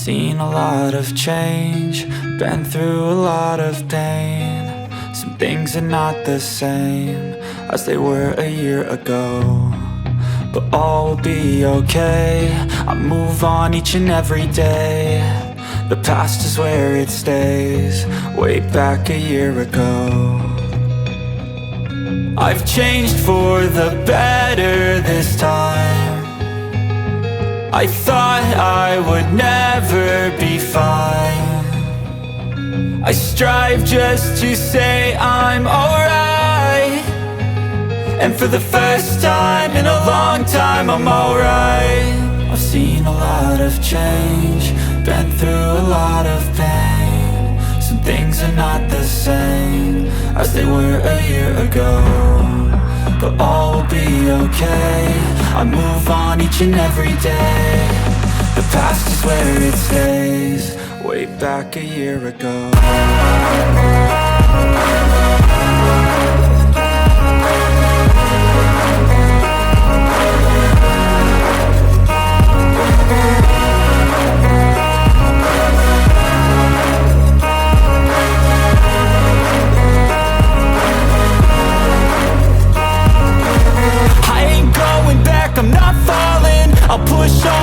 seen a lot of change, been through a lot of pain. Some things are not the same as they were a year ago, but all will be okay. I move on each and every day. The past is where it stays, way back a year ago. I've changed for the better this time. I thought I would never be fine. I strive just to say I'm alright, and for the first time in a long time I'm alright. I've seen a lot of change, been through a lot of pain. Some things are not the same as they were a year ago, but all will be okay. I move on each and every day. The past is where it stays, way back a year ago. I ain't going back, I'm not falling. I'll push on.